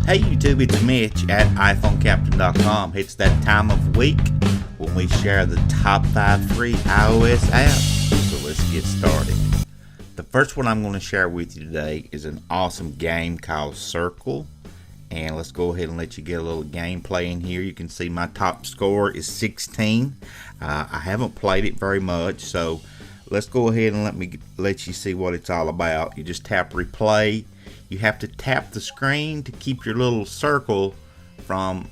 Hey YouTube, it's Mitch at iPhoneCaptain.com. It's that time of week when we share the top 5 free iOS apps. So let's get started. The first one I'm going to share with you today is an awesome game called Spherical. And let's go ahead and let you get a little gameplay in here. You can see my top score is 16. I haven't played it very much, so let's go ahead and let you see what it's all about. You just tap replay. You have to tap the screen to keep your little circle from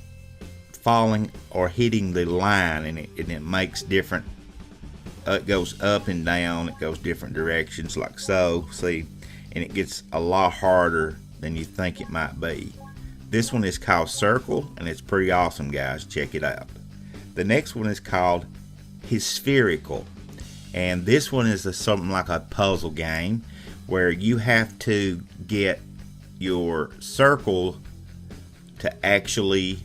falling or hitting the line, and it makes different, it goes up and down, it goes different directions like so, see, and it gets a lot harder than you think it might be. This one is called Spherical, and it's pretty awesome, guys. Check it out. The next one is called Spherical, and this one is something like a puzzle game where you have to get your circle to actually,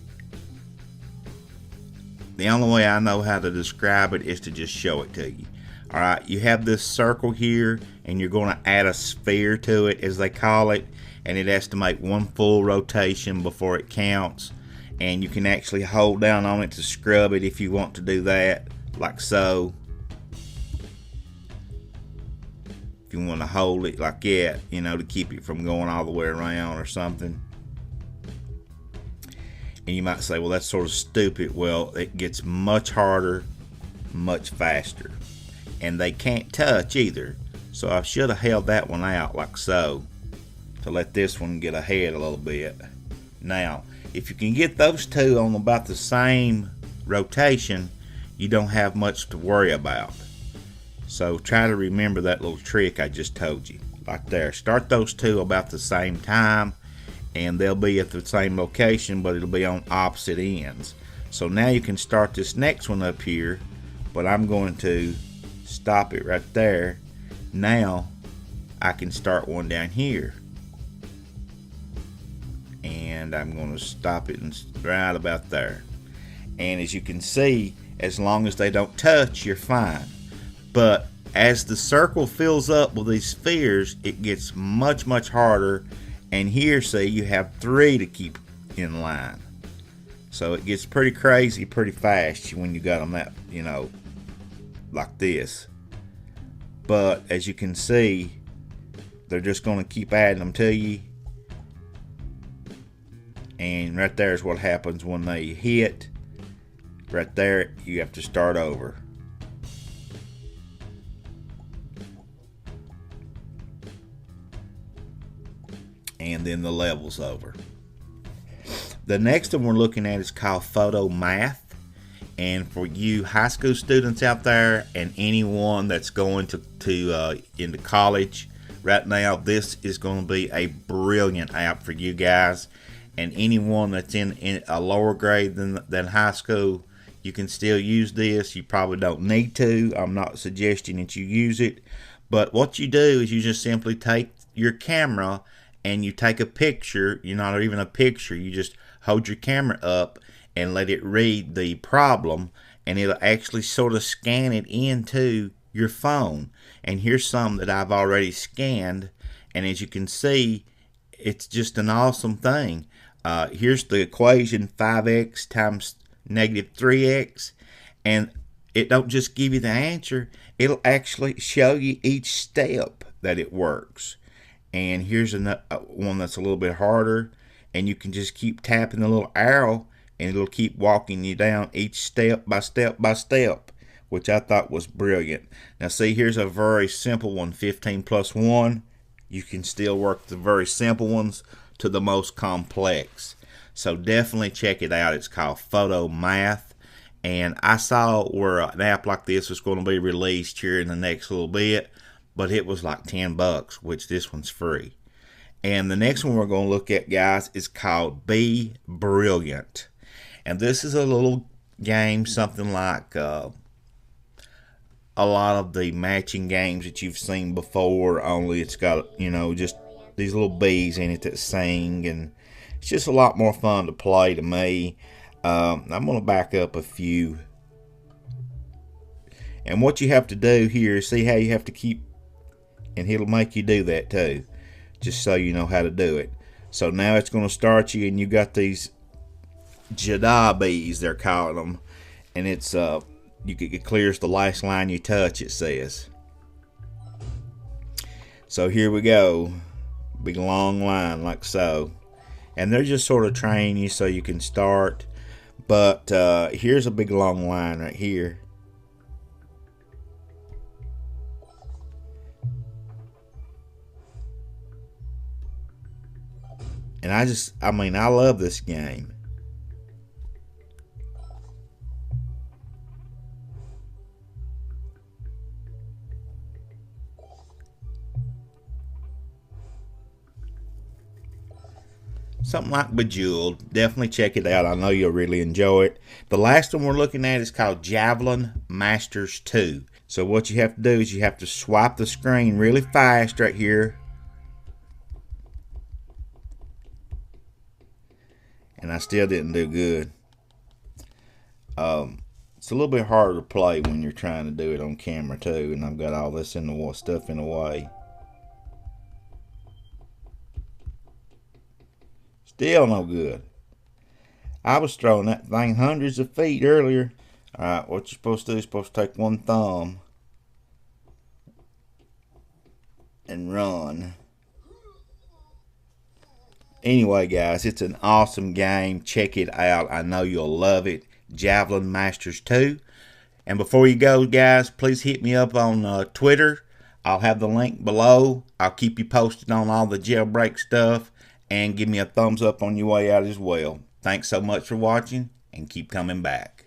the only way I know how to describe it is to just show it to you. Alright, you have this circle here, and you're going to add a sphere to it, as they call it, and it has to make one full rotation before it counts, and you can actually hold down on it to scrub it if you want to do that, like so. If you want to hold it like that, you know, to keep it from going all the way around or something. And you might say, well, that's sort of stupid. Well, it gets much harder, much faster. And they can't touch either. So I should have held that one out like so, to let this one get ahead a little bit. Now, if you can get those two on about the same rotation, you don't have much to worry about. So try to remember that little trick I just told you. Like there. Start those two about the same time, and they'll be at the same location, but it'll be on opposite ends. So now you can start this next one up here, but I'm going to stop it right there. Now I can start one down here. And I'm going to stop it right about there. And as you can see, as long as they don't touch, you're fine. But as the circle fills up with these spheres, it gets much, much harder. And here, see, you have 3 to keep in line. So it gets pretty crazy pretty fast when you got them that, you know, like this. But as you can see, they're just going to keep adding them to you. And right there is what happens when they hit. Right there, you have to start over. And then the level's over. The next one we're looking at is called Photo Math. And for you high school students out there and anyone that's going into college right now, this is going to be a brilliant app for you guys. And anyone that's in a lower grade than high school, you can still use this. You probably don't need to. I'm not suggesting that you use it. But what you do is you just simply take your camera and you take a picture. You're not even a picture. You just hold your camera up and let it read the problem, and it'll actually sort of scan it into your phone. And here's some that I've already scanned, and as you can see, it's just an awesome thing. Here's the equation, 5x times negative 3x, and it don't just give you the answer, it'll actually show you each step that it works. And here's another one that's a little bit harder, and you can just keep tapping the little arrow, and it'll keep walking you down each step by step by step, which I thought was brilliant. Now see, here's a very simple one, 15 plus 1. You can still work the very simple ones to the most complex. So definitely check it out. It's called Photo Math. And I saw where an app like this was going to be released here in the next little bit, but it was like $10, which this one's free. And the next one we're going to look at, guys, is called Be Brilliant. And this is a little game, something like a lot of the matching games that you've seen before, only it's got, you know, just these little bees in it that sing, and it's just a lot more fun to play to me. I'm going to back up a few. And what you have to do here is see how you have to keep, and it'll make you do that too, just so you know how to do it. So now it's going to start you, and you got these Jadabis, they're calling them, and it's it clears the last line you touch, it says. So here we go, big long line like so, and they're just sort of training you so you can start. But here's a big long line right here. And I love this game. Something like Bejeweled. Definitely check it out. I know you'll really enjoy it. The last one we're looking at is called Jablin Masters 2. So what you have to do is you have to swipe the screen really fast right here. And I still didn't do good. It's a little bit harder to play when you're trying to do it on camera too. And I've got all this stuff in the way. Still no good. I was throwing that thing hundreds of feet earlier. Alright, what you're supposed to do is supposed to take one thumb and run. Anyway, guys, it's an awesome game. Check it out. I know you'll love it. Javelin Masters 2. And before you go, guys, please hit me up on Twitter. I'll have the link below. I'll keep you posted on all the jailbreak stuff. And give me a thumbs up on your way out as well. Thanks so much for watching, and keep coming back.